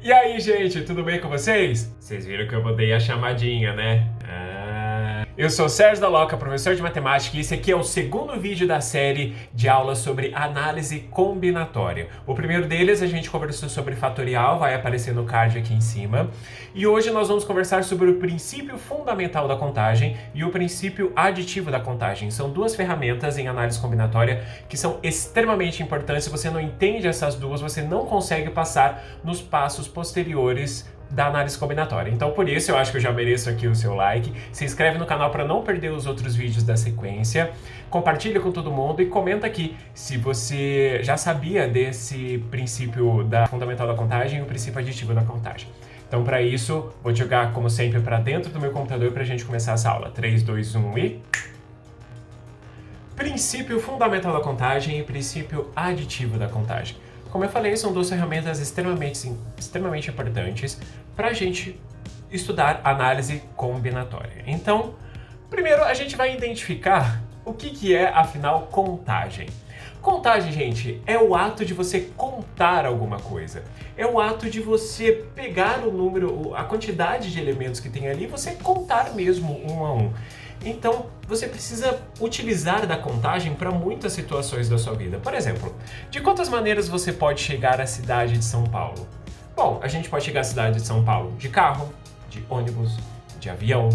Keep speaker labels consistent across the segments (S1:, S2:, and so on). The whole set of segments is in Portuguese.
S1: E aí, gente, tudo bem com vocês? Vocês viram que eu mudei a chamadinha, né? Eu sou o Sérgio Dalloca, professor de matemática, e esse aqui é o segundo vídeo da série de aulas sobre análise combinatória. O primeiro deles a gente conversou sobre fatorial, vai aparecer no card aqui em cima. E hoje nós vamos conversar sobre o princípio fundamental da contagem e o princípio aditivo da contagem. São duas ferramentas em análise combinatória que são extremamente importantes. Se você não entende essas duas, você não consegue passar nos passos posteriores da análise combinatória. Então, por isso, eu acho que eu já mereço aqui o seu like. Se inscreve no canal para não perder os outros vídeos da sequência. Compartilha com todo mundo e comenta aqui se você já sabia desse princípio fundamental da contagem e o princípio aditivo da contagem. Então, para isso, vou jogar, como sempre, para dentro do meu computador para a gente começar essa aula. 3, 2, 1 e... Princípio fundamental da contagem e princípio aditivo da contagem. Como eu falei, são duas ferramentas extremamente importantes para a gente estudar análise combinatória. Então, primeiro a gente vai identificar o que é, afinal, contagem. Contagem, gente, é o ato de você contar alguma coisa. É o ato de você pegar o número, a quantidade de elementos que tem ali e você contar mesmo um a um. Então, você precisa utilizar da contagem para muitas situações da sua vida. Por exemplo, de quantas maneiras você pode chegar à cidade de São Paulo? Bom, a gente pode chegar à cidade de São Paulo de carro, de ônibus, de avião,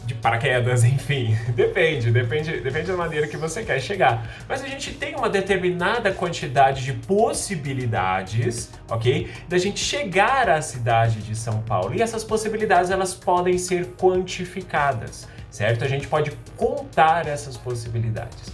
S1: de paraquedas, enfim. Depende da maneira que você quer chegar. Mas a gente tem uma determinada quantidade de possibilidades, ok? Da gente chegar à cidade de São Paulo. E essas possibilidades, elas podem ser quantificadas, certo? A gente pode contar essas possibilidades.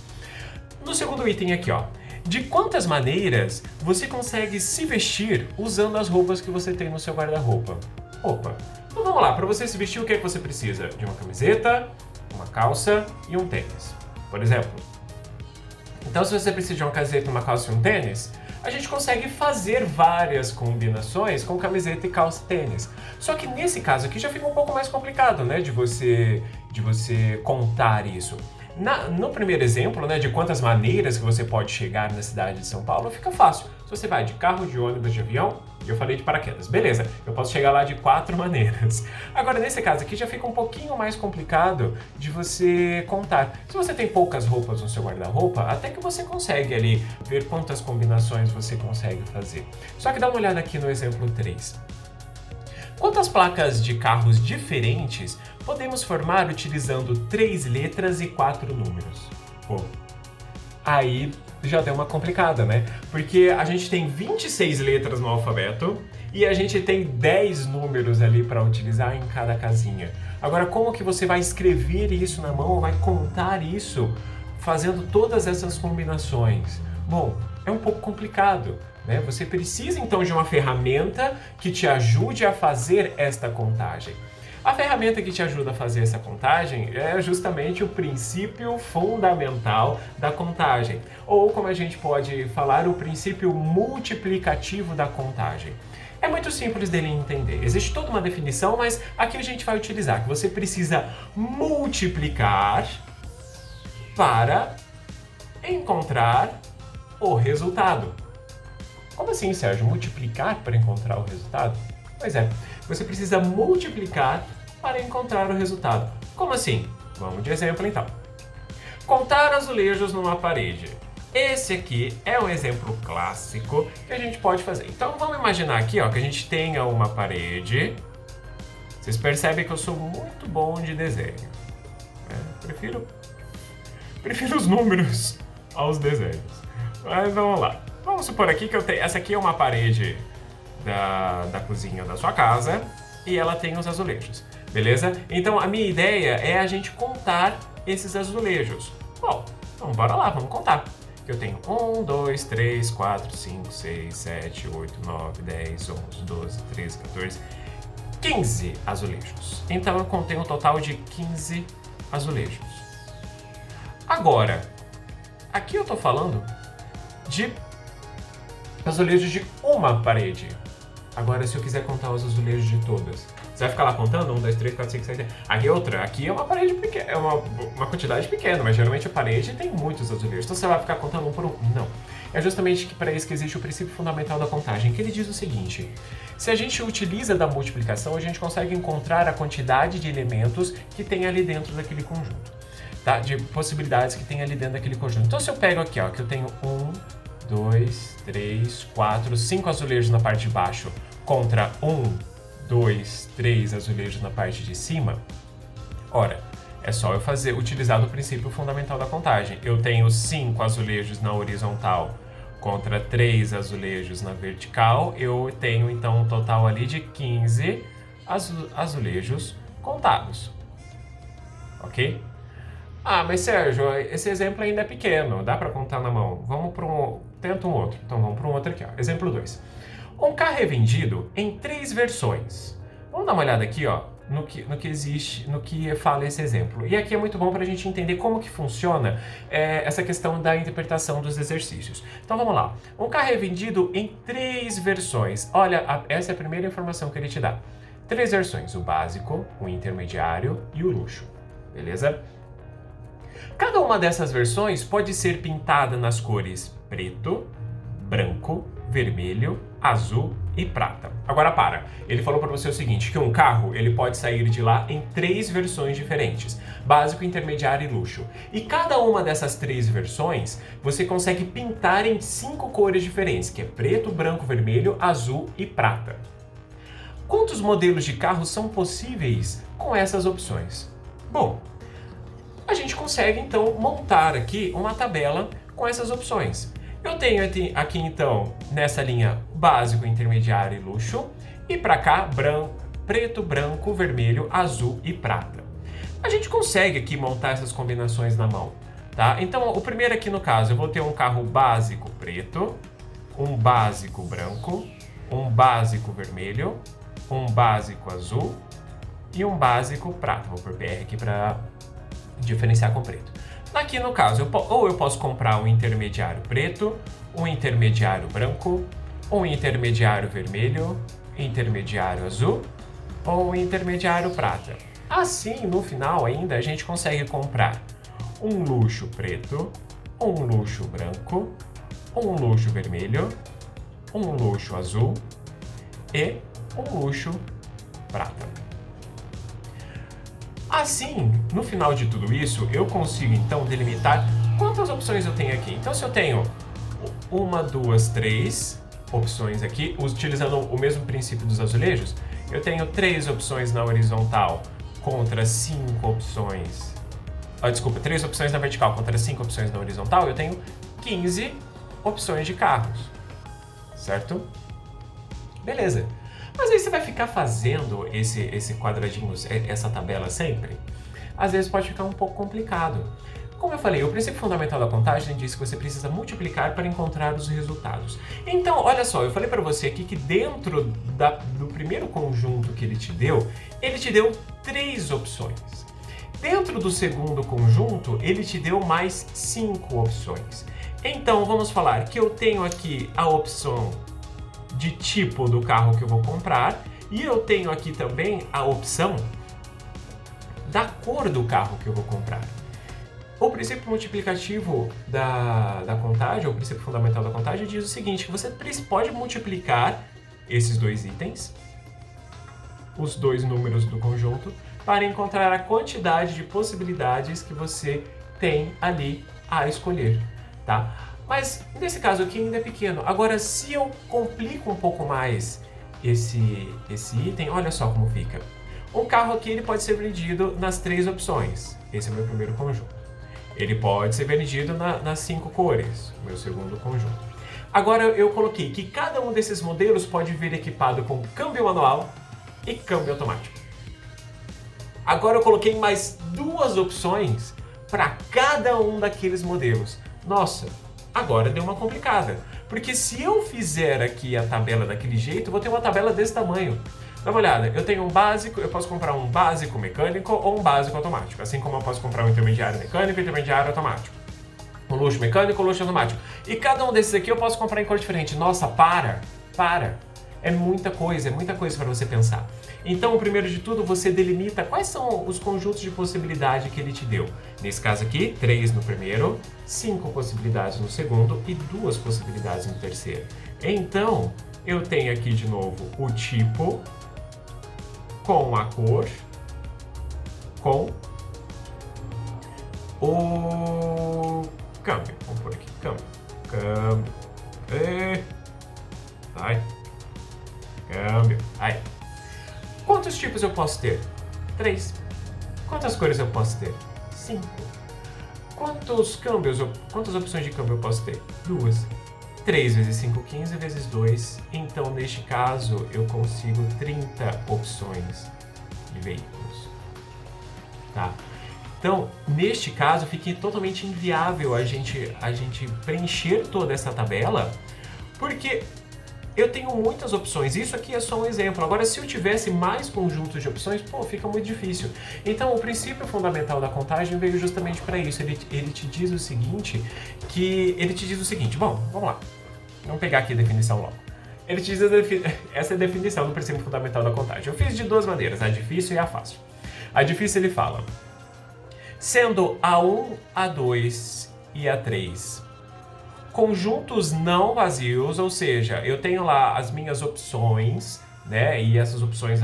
S1: No segundo item aqui, ó. De quantas maneiras você consegue se vestir usando as roupas que você tem no seu guarda-roupa? Opa! Então vamos lá, para você se vestir, o que é que você precisa? De uma camiseta, uma calça e um tênis, por exemplo. Então, se você precisa de uma camiseta, uma calça e um tênis, a gente consegue fazer várias combinações com camiseta e calça e tênis. Só que nesse caso aqui já fica um pouco mais complicado, né, de você contar isso. No primeiro exemplo, né, de quantas maneiras que você pode chegar na cidade de São Paulo, fica fácil. Se você vai de carro, de ônibus, de avião, e eu falei de paraquedas, beleza, eu posso chegar lá de 4 maneiras. Agora, nesse caso aqui, já fica um pouquinho mais complicado de você contar. Se você tem poucas roupas no seu guarda-roupa, até que você consegue ali ver quantas combinações você consegue fazer. Só que dá uma olhada aqui no exemplo 3. Quantas placas de carros diferentes podemos formar utilizando 3 letras e 4 números? Pô, aí já deu uma complicada, né? Porque a gente tem 26 letras no alfabeto e a gente tem 10 números ali para utilizar em cada casinha. Agora, como que você vai escrever isso na mão ou vai contar isso fazendo todas essas combinações? Bom, é um pouco complicado, né? Você precisa então de uma ferramenta que te ajude a fazer esta contagem. A ferramenta que te ajuda a fazer essa contagem é justamente o princípio fundamental da contagem, ou como a gente pode falar, o princípio multiplicativo da contagem. É muito simples dele entender. Existe toda uma definição, mas aqui a gente vai utilizar que você precisa multiplicar para encontrar o resultado. Como assim, Sérgio? Multiplicar para encontrar o resultado? Pois é, você precisa multiplicar para encontrar o resultado. Como assim? Vamos de exemplo então. Contar azulejos numa parede. Esse aqui é um exemplo clássico que a gente pode fazer. Então vamos imaginar aqui, ó, que a gente tenha uma parede. Vocês percebem que eu sou muito bom de desenho, né? Prefiro os números aos desenhos. Mas vamos lá. Vamos supor aqui que essa aqui é uma parede da cozinha da sua casa e ela tem os azulejos, beleza? Então a minha ideia é a gente contar esses azulejos. Bom, então bora lá, vamos contar. Eu tenho 1, 2, 3, 4, 5, 6, 7, 8, 9, 10, 11, 12, 13, 14, 15 azulejos. Então eu contei um total de 15 azulejos. Agora, aqui eu tô falando de azulejos de uma parede. Agora, se eu quiser contar os azulejos de todas, você vai ficar lá contando? 1, 2, 3, 4, 5, 6, 7. Aqui outra. Aqui é uma parede pequena, é uma quantidade pequena, mas geralmente a parede tem muitos azulejos. Então você vai ficar contando um por um? Não. é justamente para isso que existe o princípio fundamental da contagem, que ele diz o seguinte: se a gente utiliza da multiplicação, a gente consegue encontrar a quantidade de elementos que tem ali dentro daquele conjunto, tá? De possibilidades que tem ali dentro daquele conjunto. Então, se eu pego aqui, ó, que eu tenho 1, 2, 3, 4, 5 azulejos na parte de baixo contra 1, 2, 3 azulejos na parte de cima, ora, é só eu utilizar o princípio fundamental da contagem. Eu tenho 5 azulejos na horizontal contra 3 azulejos na vertical, eu tenho então um total ali de 15 azulejos contados. Ok? Ah, mas Sérgio, esse exemplo ainda é pequeno, dá para contar na mão. Vamos para tenta um outro. Então vamos para um outro aqui, ó. Exemplo 2. Um carro é vendido em 3 versões. Vamos dar uma olhada aqui, ó, no que existe, no que fala esse exemplo. E aqui é muito bom para a gente entender como que funciona essa questão da interpretação dos exercícios. Então vamos lá. Um carro é vendido em 3 versões. Olha, essa é a primeira informação que ele te dá. 3 versões: o básico, o intermediário e o luxo. Beleza? Cada uma dessas versões pode ser pintada nas cores preto, branco, vermelho, azul e prata. Agora ele falou para você o seguinte, que um carro ele pode sair de lá em 3 versões diferentes: básico, intermediário e luxo. E cada uma dessas 3 versões você consegue pintar em 5 cores diferentes, que é preto, branco, vermelho, azul e prata. Quantos modelos de carro são possíveis com essas opções? Bom, a gente consegue então montar aqui uma tabela com essas opções. Eu tenho aqui então, nessa linha, básico, intermediário e luxo, e para cá, preto, branco, vermelho, azul e prata. A gente consegue aqui montar essas combinações na mão, tá? Então, o primeiro aqui no caso, eu vou ter um carro básico preto, um básico branco, um básico vermelho, um básico azul e um básico prata. Vou pôr PR aqui para diferenciar com preto. Aqui no caso, eu posso comprar um intermediário preto, um intermediário branco, um intermediário vermelho, intermediário azul ou um intermediário prata. Assim, no final ainda, a gente consegue comprar um luxo preto, um luxo branco, um luxo vermelho, um luxo azul e um luxo prata. Assim, no final de tudo isso, eu consigo então delimitar quantas opções eu tenho aqui. Então, se eu tenho 1, 2, 3 opções aqui, utilizando o mesmo princípio dos azulejos, eu tenho 3 opções na horizontal contra 5 opções... 3 opções na vertical contra 5 opções na horizontal, eu tenho 15 opções de carros, certo? Beleza. Mas aí você vai ficar fazendo esse quadradinho, essa tabela sempre? Às vezes pode ficar um pouco complicado. Como eu falei, o princípio fundamental da contagem diz que você precisa multiplicar para encontrar os resultados. Então, olha só, eu falei para você aqui que dentro do primeiro conjunto que ele te deu 3 opções. Dentro do segundo conjunto, ele te deu mais 5 opções. Então, vamos falar que eu tenho aqui a opção de tipo do carro que eu vou comprar e eu tenho aqui também a opção da cor do carro que eu vou comprar. O princípio multiplicativo da contagem, o princípio fundamental da contagem diz o seguinte, que você pode multiplicar esses 2 itens, os 2 números do conjunto, para encontrar a quantidade de possibilidades que você tem ali a escolher, tá? Mas nesse caso aqui ainda é pequeno. Agora, se eu complico um pouco mais esse item, olha só como fica. Um carro aqui ele pode ser vendido nas 3 opções. Esse é o meu primeiro conjunto. Ele pode ser vendido nas 5 cores, meu segundo conjunto. Agora eu coloquei que cada um desses modelos pode vir equipado com câmbio manual e câmbio automático. Agora eu coloquei mais 2 opções para cada um daqueles modelos. Nossa! Agora deu uma complicada, porque se eu fizer aqui a tabela daquele jeito, eu vou ter uma tabela desse tamanho. Dá uma olhada, eu tenho um básico, eu posso comprar um básico mecânico ou um básico automático, assim como eu posso comprar um intermediário mecânico e intermediário automático. Um luxo mecânico ou luxo automático. E cada um desses aqui eu posso comprar em cor diferente. Nossa, para! É muita coisa para você pensar. Então, primeiro de tudo, você delimita quais são os conjuntos de possibilidade que ele te deu. Nesse caso aqui, 3 no primeiro, 5 possibilidades no segundo e 2 possibilidades no terceiro. Então, eu tenho aqui de novo o tipo, com a cor, com o câmbio. Vamos por aqui, câmbio. Vai. Câmbio. Aí. Quantos tipos eu posso ter? 3. Quantas cores eu posso ter? 5. Quantas opções de câmbio eu posso ter? 2. 3 vezes 5, 15 vezes 2. Então, neste caso, eu consigo 30 opções de veículos. Tá? Então, neste caso, fica totalmente inviável a gente preencher toda essa tabela, porque eu tenho muitas opções. Isso aqui é só um exemplo. Agora, se eu tivesse mais conjuntos de opções, fica muito difícil. Então, o princípio fundamental da contagem veio justamente para isso. Ele te diz o seguinte, bom, vamos lá. Vamos pegar aqui a definição logo. Ele te diz essa é a definição do princípio fundamental da contagem. Eu fiz de duas maneiras, a difícil e a fácil. A difícil ele fala: sendo A1, A2 e A3 conjuntos não vazios, ou seja, eu tenho lá as minhas opções, né? E essas opções,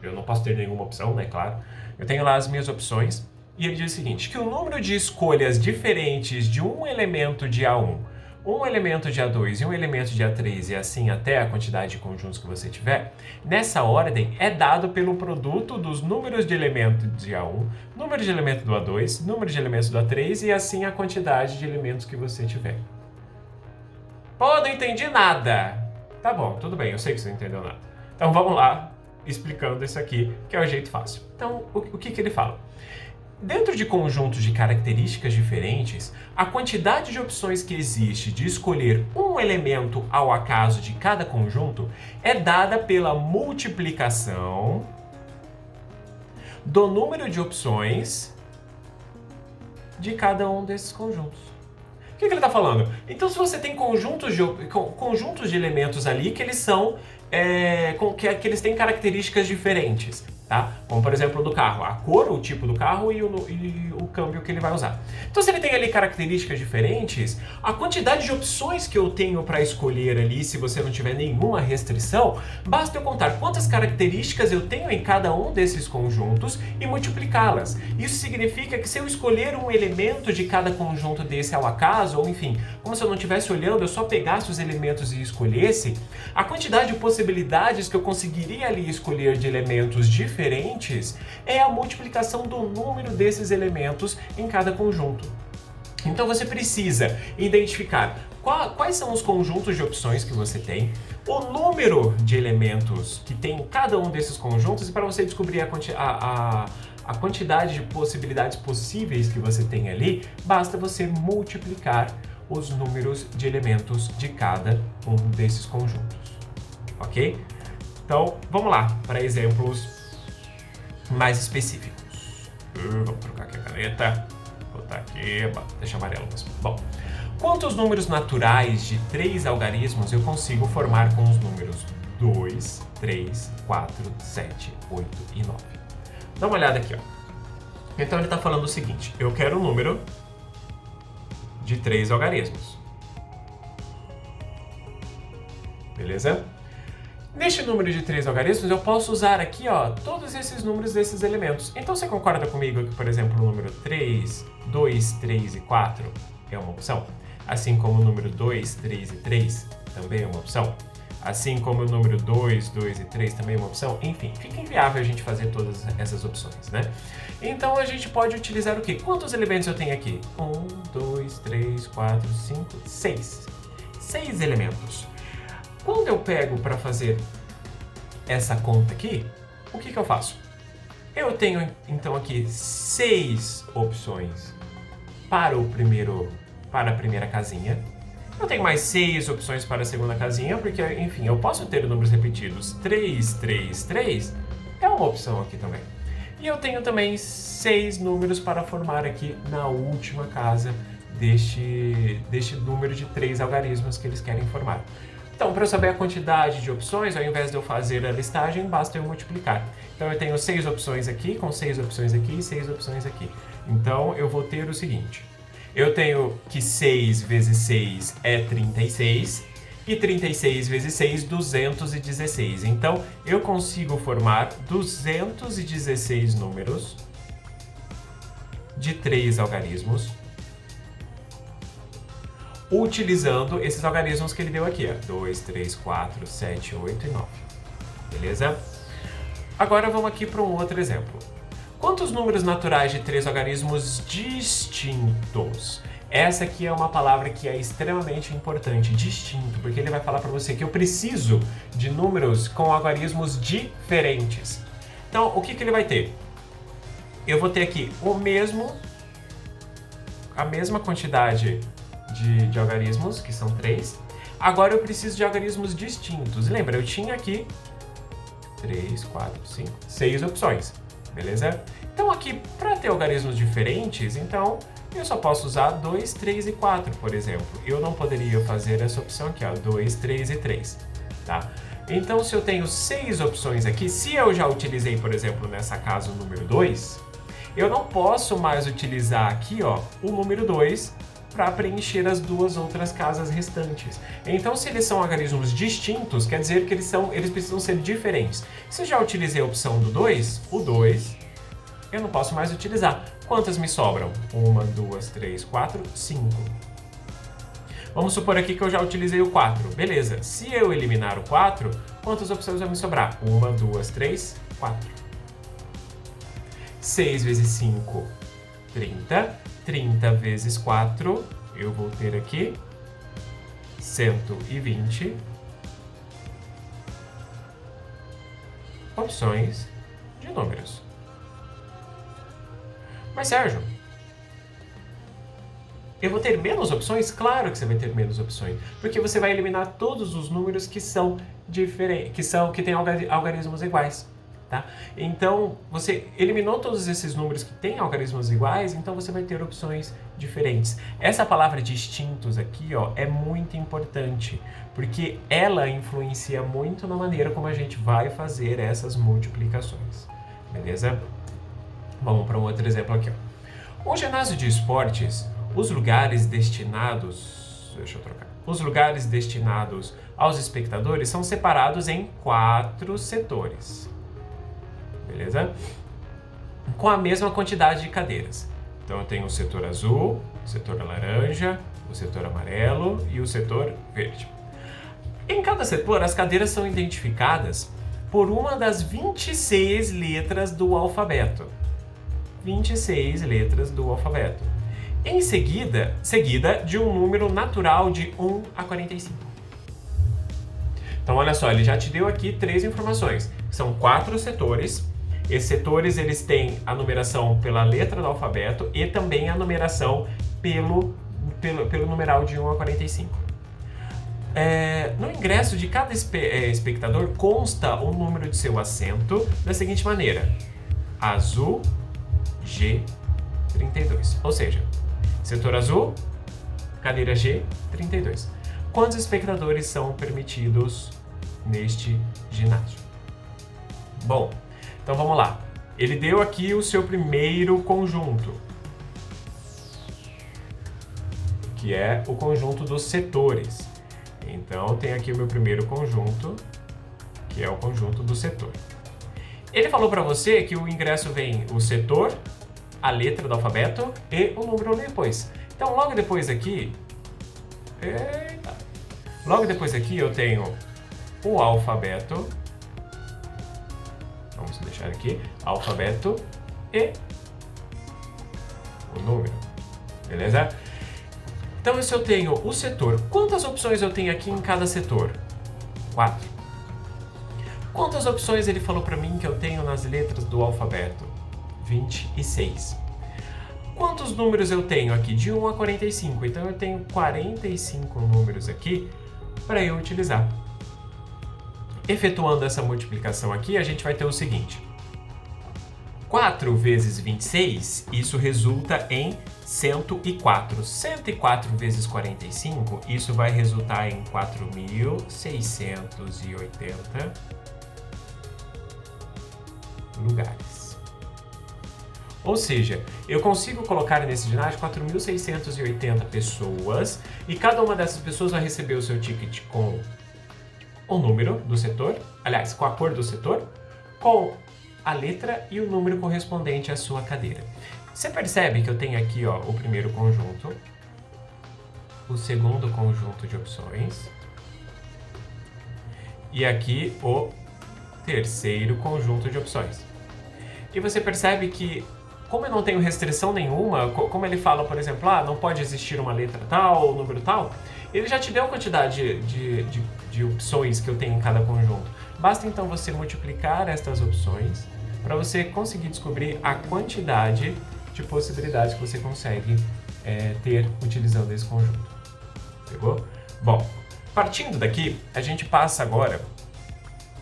S1: eu não posso ter nenhuma opção, né? Claro. Eu tenho lá as minhas opções. E ele diz o seguinte, que o número de escolhas diferentes de um elemento de A1, um elemento de A2 e um elemento de A3 e assim até a quantidade de conjuntos que você tiver, nessa ordem é dado pelo produto dos números de elementos de A1, número de elemento do A2, número de elementos do A3 e assim a quantidade de elementos que você tiver. Pô, não entendi nada. Tá bom, tudo bem, eu sei que você não entendeu nada. Então vamos lá, explicando isso aqui, que é o jeito fácil. Então, o que ele fala? Dentro de conjuntos de características diferentes, a quantidade de opções que existe de escolher um elemento ao acaso de cada conjunto é dada pela multiplicação do número de opções de cada um desses conjuntos. O que ele está falando? Então, se você tem conjuntos de elementos ali que eles são que eles têm características diferentes, tá? Como, por exemplo, do carro, a cor, o tipo do carro e o câmbio que ele vai usar. Então, se ele tem ali características diferentes, a quantidade de opções que eu tenho para escolher ali, se você não tiver nenhuma restrição, basta eu contar quantas características eu tenho em cada um desses conjuntos e multiplicá-las. Isso significa que se eu escolher um elemento de cada conjunto desse ao acaso, ou enfim, como se eu não estivesse olhando, eu só pegasse os elementos e escolhesse, a quantidade de possibilidades que eu conseguiria ali escolher de elementos diferentes é a multiplicação do número desses elementos em cada conjunto. Então você precisa identificar quais são os conjuntos de opções que você tem, o número de elementos que tem em cada um desses conjuntos, e para você descobrir a quantidade de possibilidades possíveis que você tem ali, basta você multiplicar os números de elementos de cada um desses conjuntos. Ok? Então, vamos lá para exemplos mais específicos. Vamos trocar aqui a caneta. Botar aqui, deixa amarelo mesmo. Bom, quantos números naturais de 3 algarismos eu consigo formar com os números 2, 3, 4, 7, 8 e 9? Dá uma olhada aqui, ó. Então ele está falando o seguinte, eu quero um número de 3 algarismos. Beleza? Neste número de 3 algarismos, eu posso usar aqui, ó, todos esses números desses elementos. Então, você concorda comigo que, por exemplo, o número 3, 2, 3 e 4 é uma opção? Assim como o número 2, 3 e 3 também é uma opção? Assim como o número 2, 2 e 3 também é uma opção? Enfim, fica inviável a gente fazer todas essas opções, né? Então, a gente pode utilizar o quê? Quantos elementos eu tenho aqui? 1, 2, 3, 4, 5, 6. 6 elementos. Quando eu pego para fazer essa conta aqui, o que eu faço? Eu tenho, então, aqui 6 opções para a primeira casinha. Eu tenho mais 6 opções para a segunda casinha, porque, enfim, eu posso ter números repetidos. 3, 3, 3 é uma opção aqui também. E eu tenho também 6 números para formar aqui na última casa deste número de 3 algarismos que eles querem formar. Então, para eu saber a quantidade de opções, ao invés de eu fazer a listagem, basta eu multiplicar. Então, eu tenho 6 opções aqui, com 6 opções aqui e 6 opções aqui. Então, eu vou ter o seguinte. Eu tenho que 6 vezes 6 é 36 e 36 vezes 6, 216. Então, eu consigo formar 216 números de 3 algarismos utilizando esses algarismos que ele deu aqui, ó. 2, 3, 4, 7, 8 e 9. Beleza? Agora vamos aqui para um outro exemplo. Quantos números naturais de 3 algarismos distintos? Essa aqui é uma palavra que é extremamente importante, distinto, porque ele vai falar para você que eu preciso de números com algarismos diferentes. Então, o que ele vai ter? Eu vou ter aqui a mesma quantidade de algarismos, que são 3. Agora eu preciso de algarismos distintos. Lembra, eu tinha aqui 3, 4, 5, 6 opções, beleza? Então aqui, para ter algarismos diferentes, então eu só posso usar 2, 3 e 4, por exemplo. Eu não poderia fazer essa opção aqui, ó, 2, 3 e 3, tá? Então, se eu tenho 6 opções aqui, se eu já utilizei, por exemplo, nessa casa o número 2, eu não posso mais utilizar aqui, ó, o número 2 para preencher as duas outras casas restantes. Então, se eles são algarismos distintos, quer dizer que eles precisam ser diferentes. Se eu já utilizei a opção do 2, o 2 eu não posso mais utilizar. Quantas me sobram? 1, 2, 3, 4, 5. Vamos supor aqui que eu já utilizei o 4. Beleza. Se eu eliminar o 4, quantas opções vão me sobrar? 1, 2, 3, 4. 6 vezes 5, 30. 30 vezes 4, eu vou ter aqui 120 opções de números. Mas, Sérgio, eu vou ter menos opções? Claro que você vai ter menos opções, porque você vai eliminar todos os números que são diferentes, que têm algarismos iguais. Tá? Então, você eliminou todos esses números que têm algarismos iguais, então você vai ter opções diferentes. Essa palavra distintos aqui, ó, é muito importante, porque ela influencia muito na maneira como a gente vai fazer essas multiplicações. Beleza? Vamos para um outro exemplo aqui, ó. O ginásio de esportes, os lugares destinados... Deixa eu trocar. Os lugares destinados aos espectadores são separados em 4 setores. Beleza? Com a mesma quantidade de cadeiras. Então eu tenho o setor azul, o setor laranja, o setor amarelo e o setor verde. Em cada setor, as cadeiras são identificadas por uma das 26 letras do alfabeto. 26 letras do alfabeto. Em seguida de um número natural de 1 a 45. Então olha só, ele já te deu aqui 3 informações. São 4 setores. Esses setores, eles têm a numeração pela letra do alfabeto e também a numeração pelo numeral de 1 a 45. No ingresso de cada espectador consta o número de seu assento da seguinte maneira: azul G32. Ou seja, setor azul, cadeira G32. Quantos espectadores são permitidos neste ginásio? Bom, então vamos lá. Ele deu aqui o seu primeiro conjunto, que é o conjunto dos setores. Então tem aqui o meu primeiro conjunto, que é o conjunto do setor. Ele falou para você que o ingresso vem o setor, a letra do alfabeto e o número depois. Então logo depois aqui, eu tenho o alfabeto. Vamos deixar aqui, alfabeto e o número, beleza? Então, se eu tenho o setor, quantas opções eu tenho aqui em cada setor? 4. Quantas opções ele falou para mim que eu tenho nas letras do alfabeto? 26. Quantos números eu tenho aqui? De 1 a 45. Então, eu tenho 45 números aqui para eu utilizar. Efetuando essa multiplicação aqui, a gente vai ter o seguinte: 4 vezes 26, isso resulta em 104. 104 vezes 45, isso vai resultar em 4.680 lugares. Ou seja, eu consigo colocar nesse ginásio 4.680 pessoas e cada uma dessas pessoas vai receber o seu ticket com o número do setor, aliás, com a cor do setor, com a letra e o número correspondente à sua cadeira. Você percebe que eu tenho aqui, ó, o primeiro conjunto, o segundo conjunto de opções e aqui o terceiro conjunto de opções. E você percebe que, como eu não tenho restrição nenhuma, como ele fala, por exemplo, não pode existir uma letra tal ou número tal, ele já te deu a quantidade de opções que eu tenho em cada conjunto. Basta então você multiplicar estas opções para você conseguir descobrir a quantidade de possibilidades que você consegue ter utilizando esse conjunto. Pegou? Bom, partindo daqui, a gente passa agora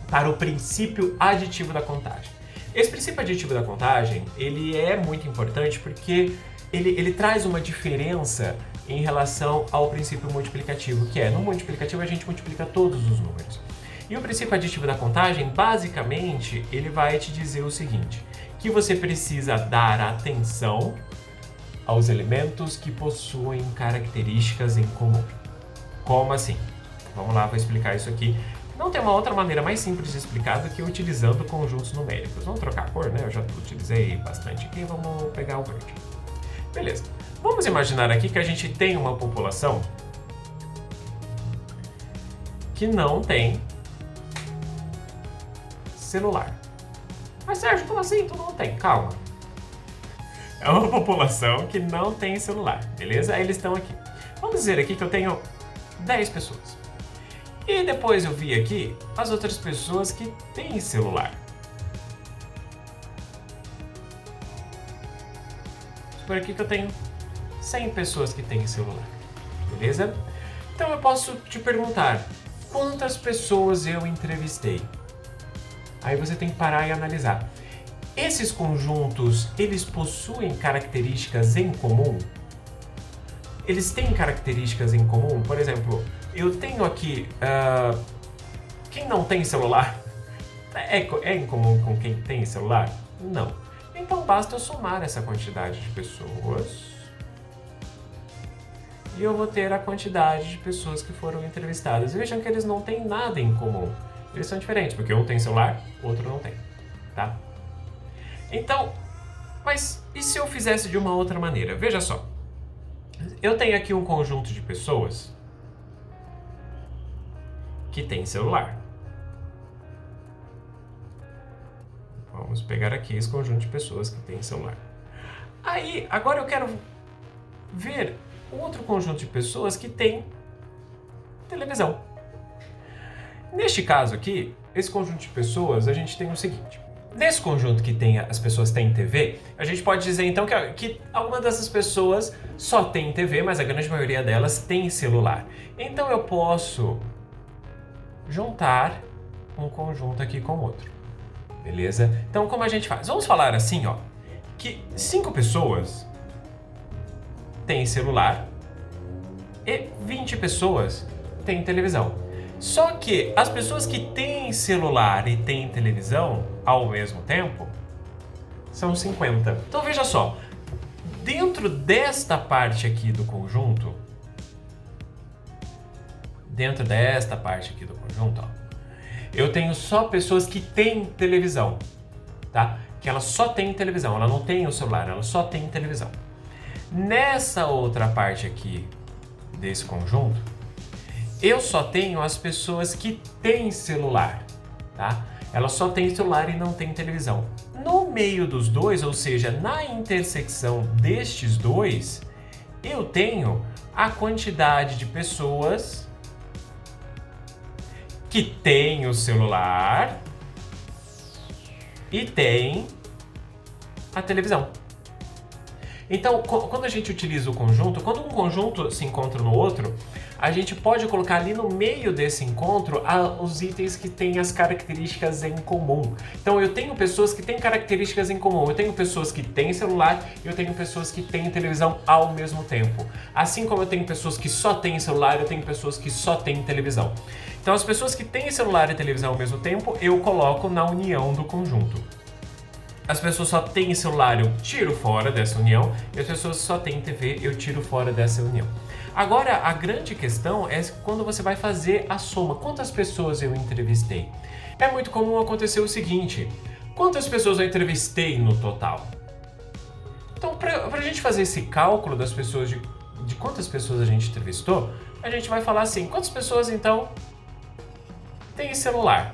S1: para o princípio aditivo da contagem. Esse princípio aditivo da contagem, ele é muito importante porque ele traz uma diferença em relação ao princípio multiplicativo, que no multiplicativo a gente multiplica todos os números. E o princípio aditivo da contagem, basicamente, ele vai te dizer o seguinte, que você precisa dar atenção aos elementos que possuem características em comum. Como assim? Vamos lá, vou explicar isso aqui. Não tem uma outra maneira mais simples de explicar do que utilizando conjuntos numéricos. Vamos trocar a cor, né? Eu já utilizei bastante aqui, vamos pegar o verde. Beleza. Vamos imaginar aqui que a gente tem uma população que não tem celular. Mas Sérgio, como assim? Tu não tem? Calma. É uma população que não tem celular, beleza? Aí eles estão aqui. Vamos dizer aqui que eu tenho 10 pessoas. E depois eu vi aqui as outras pessoas que têm celular. Por aqui que eu tenho 100 pessoas que têm celular, beleza? Então eu posso te perguntar, quantas pessoas eu entrevistei? Aí você tem que parar e analisar. Esses conjuntos, eles possuem características em comum? Eles têm características em comum? Por exemplo, eu tenho aqui, quem não tem celular, é em comum com quem tem celular? Não. Então basta eu somar essa quantidade de pessoas e eu vou ter a quantidade de pessoas que foram entrevistadas. Vejam que eles não têm nada em comum. Eles são diferentes, porque um tem celular, outro não tem, tá? Então, mas e se eu fizesse de uma outra maneira? Veja só, eu tenho aqui um conjunto de pessoas que tem celular. Vamos pegar aqui esse conjunto de pessoas que tem celular. Aí, agora eu quero ver outro conjunto de pessoas que tem televisão. Neste caso aqui, esse conjunto de pessoas, a gente tem o seguinte. Nesse conjunto que tem as pessoas têm TV, a gente pode dizer então que alguma dessas pessoas só tem TV, mas a grande maioria delas tem celular. Então eu posso juntar um conjunto aqui com outro, beleza? Então como a gente faz? Vamos falar assim, ó, que 5 pessoas têm celular e 20 pessoas têm televisão. Só que as pessoas que têm celular e têm televisão ao mesmo tempo são 50. Então veja só, dentro desta parte aqui do conjunto, ó, eu tenho só pessoas que têm televisão, tá? Que ela só tem televisão, ela não tem o celular, ela só tem televisão. Nessa outra parte aqui desse conjunto, eu só tenho as pessoas que têm celular, tá? Ela só tem celular e não tem televisão. No meio dos dois, ou seja, na intersecção destes dois, eu tenho a quantidade de pessoas que têm o celular e têm a televisão. Então, quando a gente utiliza o conjunto, quando um conjunto se encontra no outro, a gente pode colocar ali no meio desse encontro os itens que têm as características em comum. Então eu tenho pessoas que têm características em comum, eu tenho pessoas que têm celular e eu tenho pessoas que têm televisão ao mesmo tempo. Assim como eu tenho pessoas que só têm celular, eu tenho pessoas que só têm televisão. Então as pessoas que têm celular e televisão ao mesmo tempo, eu coloco na união do conjunto. As pessoas só têm celular, eu tiro fora dessa união, e as pessoas só têm TV, eu tiro fora dessa união. Agora, a grande questão é quando você vai fazer a soma. Quantas pessoas eu entrevistei? É muito comum acontecer o seguinte: quantas pessoas eu entrevistei no total? Então, pra gente fazer esse cálculo das pessoas, de quantas pessoas a gente entrevistou, a gente vai falar assim: quantas pessoas, então, têm celular?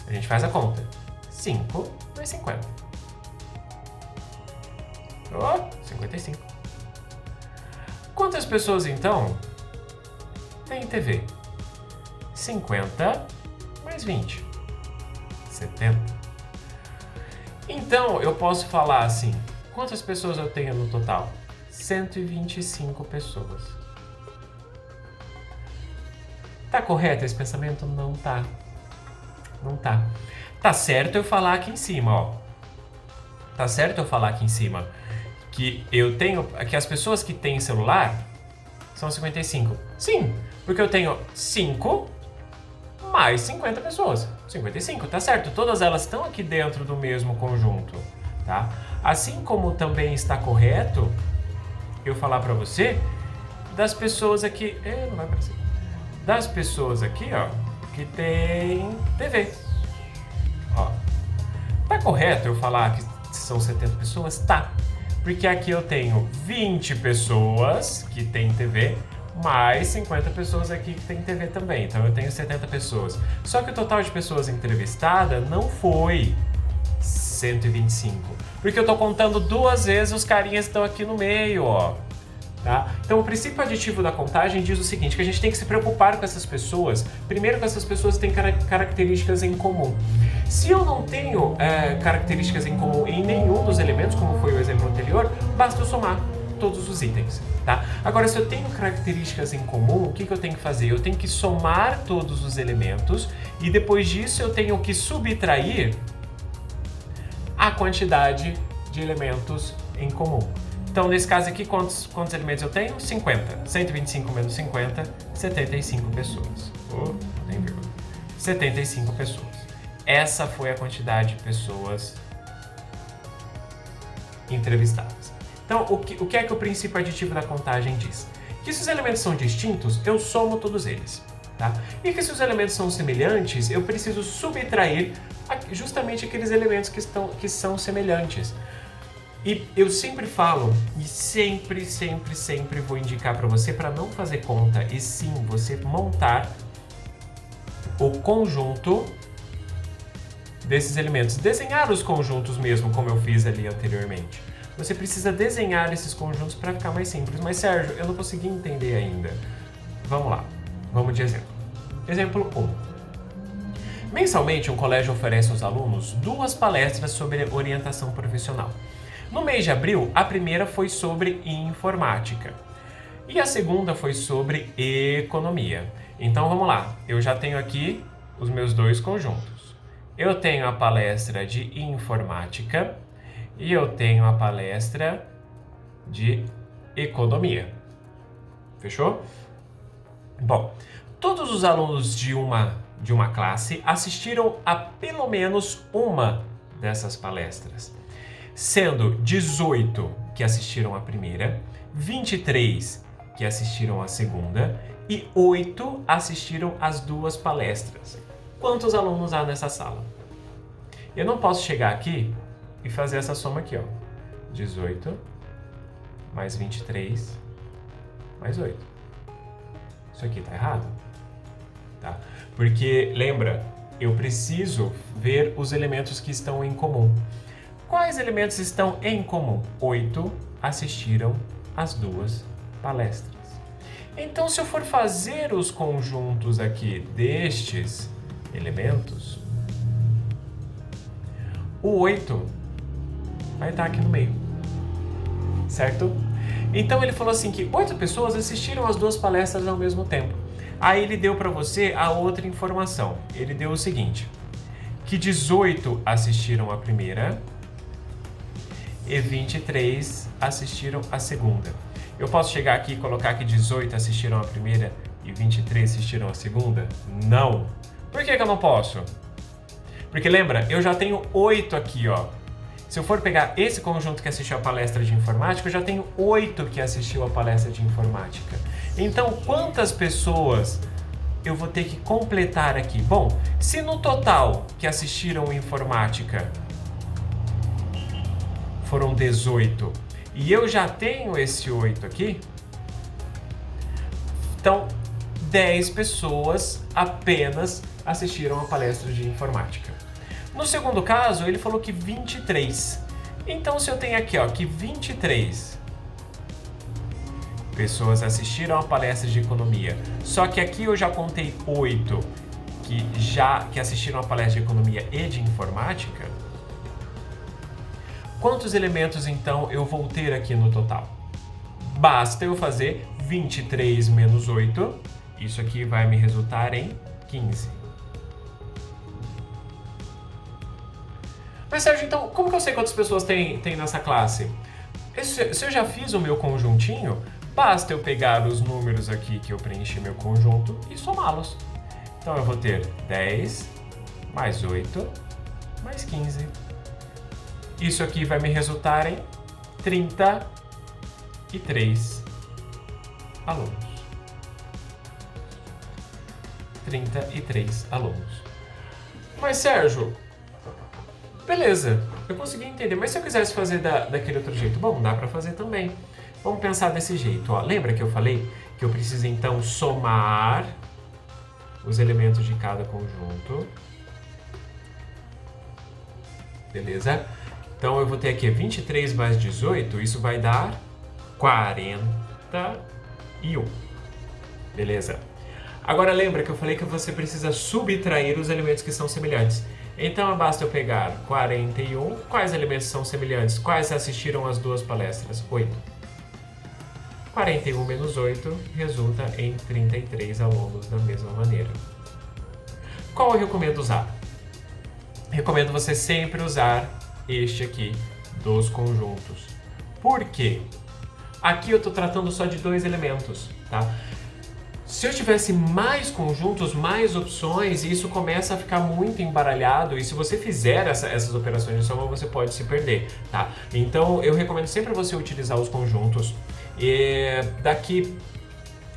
S1: A gente faz a conta. 5 mais 50. 55. Quantas pessoas, então, têm TV? 50 mais 20. 70. Então, eu posso falar assim: quantas pessoas eu tenho no total? 125 pessoas. Tá correto esse pensamento? Não tá. Não tá. Tá certo eu falar aqui em cima, ó. Tá certo eu falar aqui em cima que eu tenho, que as pessoas que têm celular são 55. Sim, porque eu tenho 5 mais 50 pessoas. 55, tá certo. Todas elas estão aqui dentro do mesmo conjunto, tá? Assim como também está correto eu falar pra você das pessoas aqui... não vai aparecer. Das pessoas aqui, ó, que tem TV. Ó. Tá correto eu falar que são 70 pessoas? Tá. Porque aqui eu tenho 20 pessoas que têm TV, mais 50 pessoas aqui que têm TV também. Então eu tenho 70 pessoas. Só que o total de pessoas entrevistadas não foi 125. Porque eu tô contando 2 vezes os carinhas que estão aqui no meio, ó. Tá? Então o princípio aditivo da contagem diz o seguinte, que a gente tem que se preocupar com essas pessoas, primeiro que essas pessoas têm características em comum. Se eu não tenho características em comum em nenhum dos elementos, como foi o exemplo anterior, basta eu somar todos os itens. Tá? Agora, se eu tenho características em comum, o que eu tenho que fazer? Eu tenho que somar todos os elementos e depois disso eu tenho que subtrair a quantidade de elementos em comum. Então, nesse caso aqui, quantos elementos eu tenho? 50. 125 menos 50, 75 pessoas. Tem vírgula. 75 pessoas. Essa foi a quantidade de pessoas entrevistadas. Então, o que é que o princípio aditivo da contagem diz? Que se os elementos são distintos, eu somo todos eles. Tá? E que se os elementos são semelhantes, eu preciso subtrair justamente aqueles elementos que são semelhantes. E eu sempre falo, e sempre vou indicar para você para não fazer conta, e sim você montar o conjunto desses elementos. Desenhar os conjuntos mesmo, como eu fiz ali anteriormente. Você precisa desenhar esses conjuntos para ficar mais simples. Mas Sérgio, eu não consegui entender ainda. Vamos lá, vamos de exemplo. Exemplo 1. Mensalmente, um colégio oferece aos alunos 2 palestras sobre orientação profissional. No mês de abril, a primeira foi sobre informática e a segunda foi sobre economia. Então vamos lá, eu já tenho aqui os meus 2 conjuntos. Eu tenho a palestra de informática e eu tenho a palestra de economia. Fechou? Bom, todos os alunos de uma classe assistiram a pelo menos uma dessas palestras, sendo 18 que assistiram a primeira, 23 que assistiram a segunda e 8 assistiram as 2 palestras. Quantos alunos há nessa sala? Eu não posso chegar aqui e fazer essa soma aqui, ó. 18 mais 23 mais 8. Isso aqui tá errado, tá? Porque, lembra, eu preciso ver os elementos que estão em comum. Quais elementos estão em comum? 8 assistiram as 2 palestras. Então, se eu for fazer os conjuntos aqui destes elementos, o 8 vai estar aqui no meio, certo? Então ele falou assim que 8 pessoas assistiram as 2 palestras ao mesmo tempo. Aí ele deu para você a outra informação. Ele deu o seguinte, que 18 assistiram a primeira e 23 assistiram a segunda. Eu posso chegar aqui e colocar que 18 assistiram a primeira e 23 assistiram a segunda? Não. Por que eu não posso? Porque lembra, eu já tenho 8 aqui, ó. Se eu for pegar esse conjunto que assistiu a palestra de informática, eu já tenho 8 que assistiu a palestra de informática. Então, quantas pessoas eu vou ter que completar aqui? Bom, se no total que assistiram informática foram 18 e eu já tenho esse 8 aqui, então 10 pessoas apenas assistiram a palestra de informática. No segundo caso, ele falou que 23. Então, se eu tenho aqui, ó, que 23 pessoas assistiram a palestra de economia, só que aqui eu já contei 8 que assistiram a palestra de economia e de informática, quantos elementos, então, eu vou ter aqui no total? Basta eu fazer 23 menos 8, isso aqui vai me resultar em 15. Mas, Sérgio, então, como que eu sei quantas pessoas tem nessa classe? Se eu já fiz o meu conjuntinho, basta eu pegar os números aqui que eu preenchi meu conjunto e somá-los. Então, eu vou ter 10 mais 8 mais 15. Isso aqui vai me resultar em 33 alunos. 33 alunos. Mas, Sérgio, beleza, eu consegui entender, mas se eu quisesse fazer daquele outro jeito? Bom, dá para fazer também. Vamos pensar desse jeito, ó. Lembra que eu falei que eu preciso então somar os elementos de cada conjunto? Beleza? Então eu vou ter aqui 23 mais 18, isso vai dar 41. Beleza? Agora lembra que eu falei que você precisa subtrair os elementos que são semelhantes. Então basta eu pegar 41. Quais elementos são semelhantes? Quais assistiram as 2 palestras? 8. 41 menos 8 resulta em 33 alunos da mesma maneira. Qual eu recomendo usar? Recomendo você sempre usar este aqui dos conjuntos. Por quê? Aqui eu estou tratando só de 2 elementos, tá? Se eu tivesse mais conjuntos, mais opções, isso começa a ficar muito embaralhado e se você fizer essas operações de soma, você pode se perder, tá? Então, eu recomendo sempre você utilizar os conjuntos. E daqui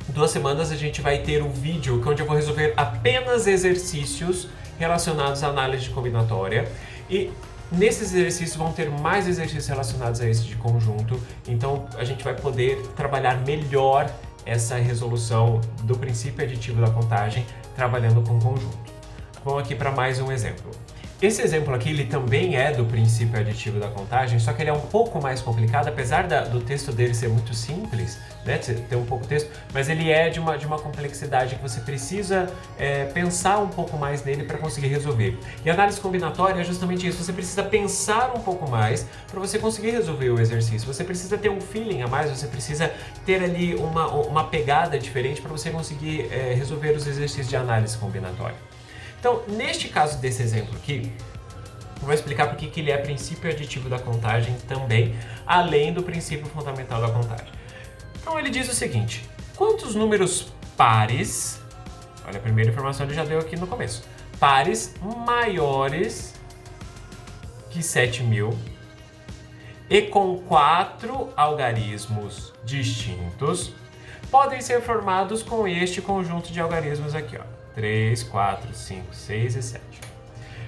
S1: 2 semanas a gente vai ter um vídeo onde eu vou resolver apenas exercícios relacionados à análise combinatória e nesses exercícios vão ter mais exercícios relacionados a esse de conjunto, então a gente vai poder trabalhar melhor essa resolução do princípio aditivo da contagem trabalhando com conjunto. Vamos aqui para mais um exemplo. Esse exemplo aqui, ele também é do princípio aditivo da contagem, só que ele é um pouco mais complicado, apesar do texto dele ser muito simples, né, ter um pouco texto, mas ele é de uma complexidade que você precisa pensar um pouco mais nele para conseguir resolver. E a análise combinatória é justamente isso, você precisa pensar um pouco mais para você conseguir resolver o exercício, você precisa ter um feeling a mais, você precisa ter ali uma pegada diferente para você conseguir resolver os exercícios de análise combinatória. Então, neste caso desse exemplo aqui, eu vou explicar por que ele é princípio aditivo da contagem também, além do princípio fundamental da contagem. Então, ele diz o seguinte, quantos números pares, olha, a primeira informação ele já deu aqui no começo, pares maiores que 7.000 e com 4 algarismos distintos podem ser formados com este conjunto de algarismos aqui, ó. 3, 4, 5, 6 e 7.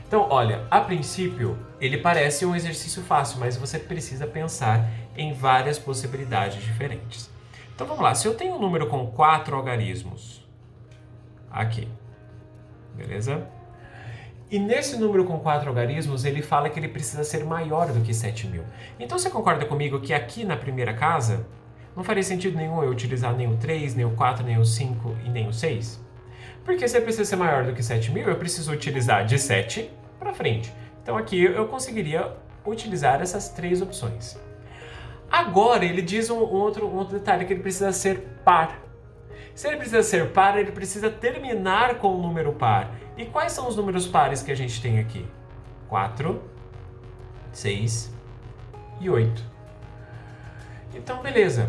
S1: Então, olha, a princípio, ele parece um exercício fácil, mas você precisa pensar em várias possibilidades diferentes. Então, vamos lá. Se eu tenho um número com 4 algarismos, aqui, beleza? E nesse número com 4 algarismos, ele fala que ele precisa ser maior do que 7.000. Então, você concorda comigo que aqui na primeira casa, não faria sentido nenhum eu utilizar nem o 3, nem o 4, nem o 5 e nem o 6? Porque se ele precisa ser maior do que 7.000, eu preciso utilizar de 7 para frente. Então aqui eu conseguiria utilizar essas 3 opções. Agora ele diz um outro detalhe, que ele precisa ser par. Se ele precisa ser par, ele precisa terminar com um número par. E quais são os números pares que a gente tem aqui? 4, 6 e 8. Então, beleza.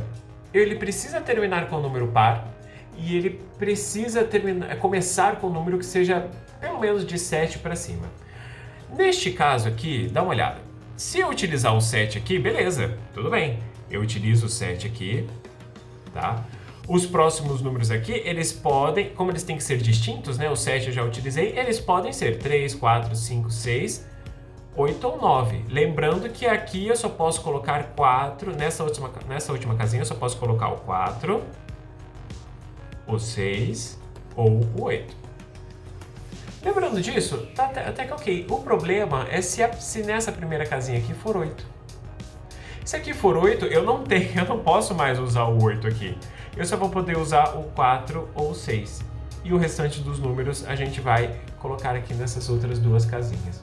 S1: Ele precisa terminar com um número par e ele precisa começar com um número que seja pelo menos de 7 para cima. Neste caso aqui, dá uma olhada. Se eu utilizar o 7 aqui, beleza, tudo bem. Eu utilizo o 7 aqui, tá? Os próximos números aqui, eles podem, como eles têm que ser distintos, né? O 7 eu já utilizei, eles podem ser 3, 4, 5, 6, 8 ou 9. Lembrando que aqui eu só posso colocar 4, nessa última casinha eu só posso colocar o 4, o 6 ou o 8. Lembrando disso, tá até que ok. O problema é se nessa primeira casinha aqui for 8. Se aqui for 8, eu não posso mais usar o 8 aqui. Eu só vou poder usar o 4 ou o 6. E o restante dos números a gente vai colocar aqui nessas outras duas casinhas.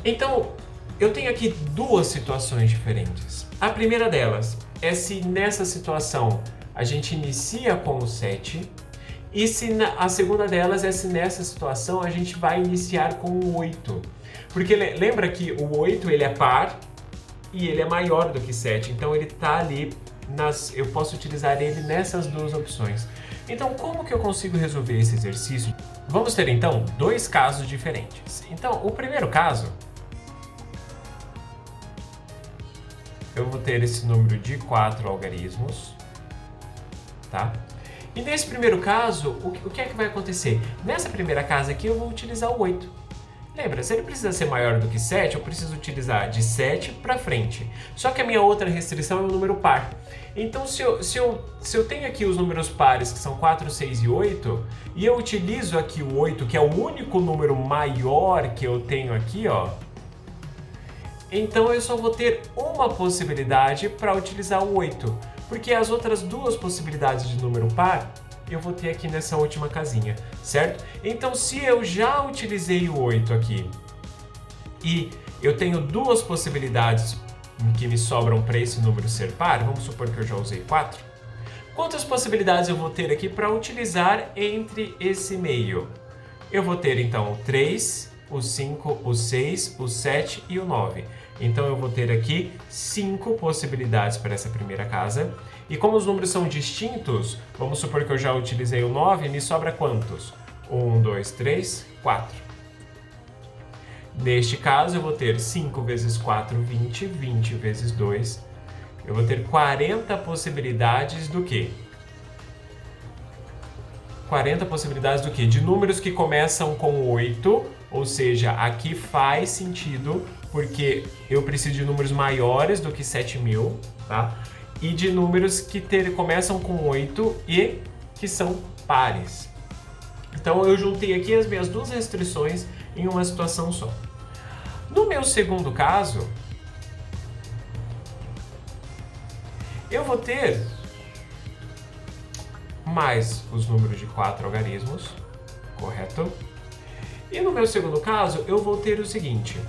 S1: Então, eu tenho aqui duas situações diferentes. A primeira delas é se nessa situação a gente inicia com o 7, e a segunda delas é se nessa situação a gente vai iniciar com o 8. Porque lembra que o 8 ele é par e ele é maior do que 7, então ele está ali, eu posso utilizar ele nessas duas opções. Então, como que eu consigo resolver esse exercício? Vamos ter então dois casos diferentes. Então, o primeiro caso, eu vou ter esse número de 4 algarismos, tá? E nesse primeiro caso, o que é que vai acontecer? Nessa primeira casa aqui eu vou utilizar o 8. Lembra, se ele precisa ser maior do que 7, eu preciso utilizar de 7 para frente. Só que a minha outra restrição é o número par. Então, se eu tenho aqui os números pares, que são 4, 6 e 8, e eu utilizo aqui o 8, que é o único número maior que eu tenho aqui, ó, então eu só vou ter uma possibilidade para utilizar o 8. Porque as outras duas possibilidades de número par, eu vou ter aqui nessa última casinha, certo? Então, se eu já utilizei o 8 aqui e eu tenho duas possibilidades que me sobram para esse número ser par, vamos supor que eu já usei 4, quantas possibilidades eu vou ter aqui para utilizar entre esse meio? Eu vou ter, então, o 3, o 5, o 6, o 7 e o 9. Então, eu vou ter aqui 5 possibilidades para essa primeira casa. E como os números são distintos, vamos supor que eu já utilizei o 9, me sobra quantos? 1, 2, 3, 4. Neste caso, eu vou ter 5 vezes 4, 20, 20 vezes 2. Eu vou ter 40 possibilidades do quê? 40 possibilidades do quê? De números que começam com 8, ou seja, aqui faz sentido, porque eu preciso de números maiores do que 7.000, tá? E de números que começam com 8 e que são pares. Então eu juntei aqui as minhas duas restrições em uma situação só. No meu segundo caso, eu vou ter mais os números de 4 algarismos, correto? E no meu segundo caso, eu vou ter o seguinte.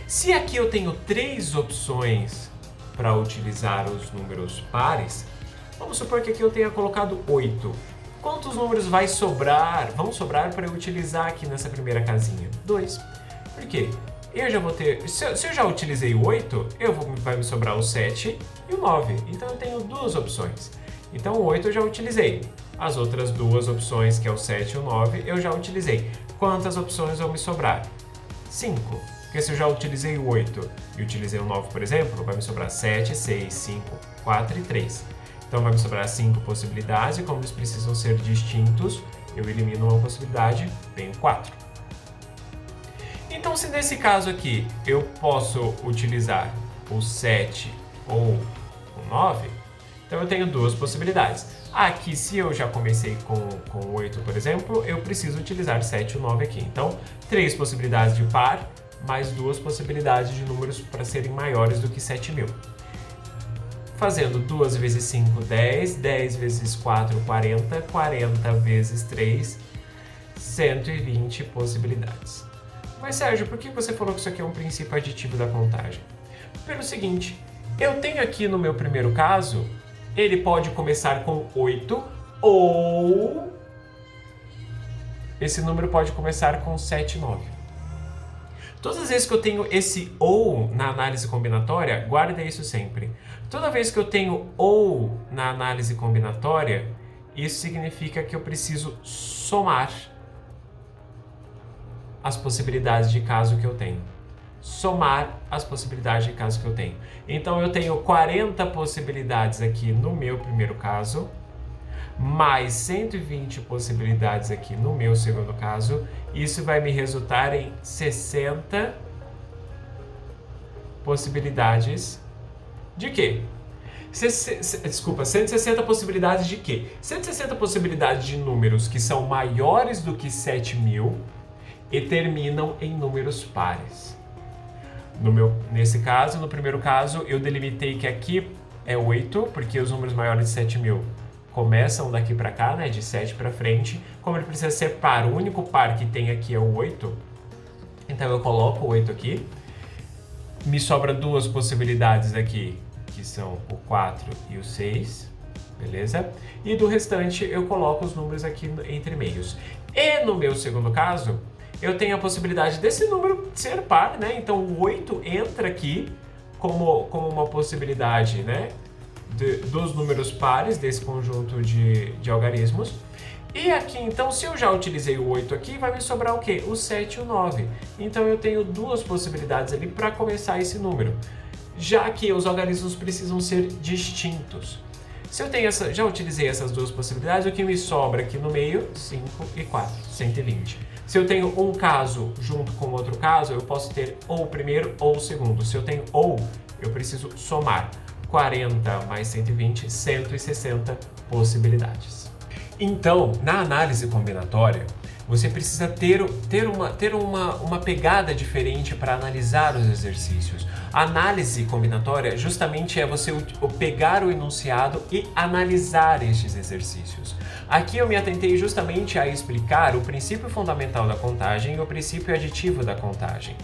S1: Se aqui eu tenho 3 opções para utilizar os números pares, vamos supor que aqui eu tenha colocado 8. Quantos números vão sobrar para eu utilizar aqui nessa primeira casinha? 2. Por quê? Eu já vou ter, se eu já utilizei o 8, vai me sobrar o 7 e o 9. Então eu tenho duas opções. Então o 8 eu já utilizei. As outras duas opções, que é o 7 e o 9, eu já utilizei. Quantas opções vão me sobrar? 5. Porque se eu já utilizei o 8 e utilizei o 9, por exemplo, vai me sobrar 7, 6, 5, 4 e 3. Então vai me sobrar 5 possibilidades e como eles precisam ser distintos, eu elimino uma possibilidade, tenho 4. Então se nesse caso aqui eu posso utilizar o 7 ou o 9, então eu tenho duas possibilidades. Aqui, se eu já comecei com o 8, por exemplo, eu preciso utilizar 7 ou 9 aqui. Então, 3 possibilidades de par, mais 2 possibilidades de números para serem maiores do que 7.000. Fazendo 2 vezes 5, 10, 10 vezes 4, 40, 40 vezes 3, 120 possibilidades. Mas Sérgio, por que você falou que isso aqui é um princípio aditivo da contagem? Pelo seguinte, Eu tenho aqui no meu primeiro caso, ele pode começar com 8 ou esse número pode começar com 7, 9. Todas as vezes que eu tenho esse ou na análise combinatória, guarda isso sempre. Toda vez que eu tenho ou na análise combinatória, isso significa que eu preciso somar as possibilidades de caso que eu tenho. Somar as possibilidades de caso que eu tenho. Então eu tenho 40 possibilidades aqui no meu primeiro caso, mais 120 possibilidades aqui no meu segundo caso. Isso vai me resultar em 60 possibilidades de quê? 160 possibilidades de quê? 160 possibilidades de números que são maiores do que 7.000 e terminam em números pares. Nesse caso, no primeiro caso, eu delimitei que aqui é 8, porque os números maiores de 7.000 começam daqui para cá, né, de 7 para frente. Como ele precisa ser par, o único par que tem aqui é o 8, então eu coloco o 8 aqui. Me sobra duas possibilidades aqui, que são o 4 e o 6, beleza? E do restante eu coloco os números aqui entre meios. E no meu segundo caso, eu tenho a possibilidade desse número ser par, né? Então o 8 entra aqui como uma possibilidade, né? Dos números pares desse conjunto de algarismos. E aqui, então, se eu já utilizei o 8 aqui, vai me sobrar o quê? O 7 e o 9. Então eu tenho duas possibilidades ali para começar esse número, já que os algarismos precisam ser distintos. Se eu tenho já utilizei essas duas possibilidades, o que me sobra aqui no meio? 5 e 4, 120. Se eu tenho um caso junto com outro caso, eu posso ter ou o primeiro ou o segundo. Se eu tenho ou, eu preciso somar 40 mais 120, 160 possibilidades. Então, na análise combinatória, você precisa ter uma pegada diferente para analisar os exercícios. A análise combinatória justamente é você pegar o enunciado e analisar estes exercícios. Aqui eu me atentei justamente a explicar o princípio fundamental da contagem e o princípio aditivo da contagem.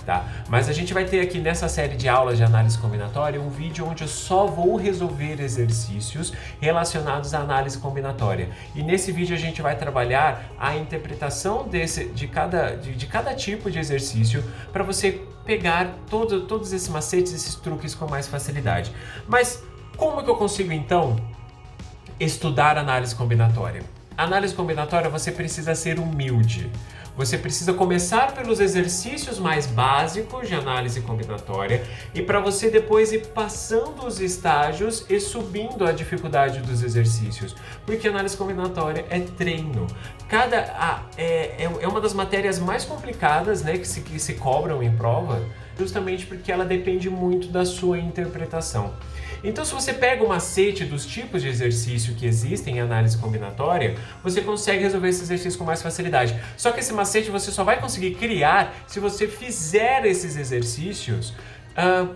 S1: Tá? Mas a gente vai ter aqui nessa série de aulas de análise combinatória um vídeo onde eu só vou resolver exercícios relacionados à análise combinatória. E nesse vídeo a gente vai trabalhar a interpretação de cada tipo de exercício para você pegar todos esses macetes, esses truques com mais facilidade. Mas como que eu consigo então estudar análise combinatória? Análise combinatória você precisa ser humilde. Você precisa começar pelos exercícios mais básicos de análise combinatória e para você depois ir passando os estágios e subindo a dificuldade dos exercícios. Porque análise combinatória é treino. É uma das matérias mais complicadas, né, que se cobram em prova, justamente porque ela depende muito da sua interpretação. Então, se você pega o macete dos tipos de exercício que existem em análise combinatória, você consegue resolver esse exercício com mais facilidade. Só que esse macete você só vai conseguir criar se você fizer esses exercícios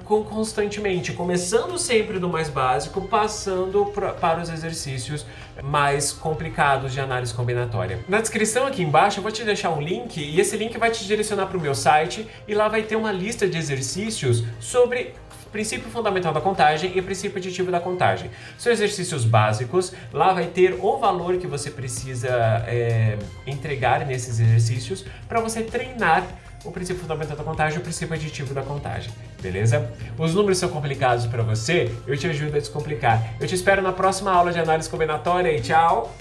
S1: constantemente, começando sempre do mais básico, passando para os exercícios mais complicados de análise combinatória. Na descrição aqui embaixo eu vou te deixar um link e esse link vai te direcionar para o meu site e lá vai ter uma lista de exercícios sobre princípio fundamental da contagem e princípio aditivo da contagem. São exercícios básicos, lá vai ter o valor que você precisa entregar nesses exercícios para você treinar o princípio fundamental da contagem e o princípio aditivo da contagem, beleza? Os números são complicados para você, eu te ajudo a descomplicar. Eu te espero na próxima aula de análise combinatória e tchau!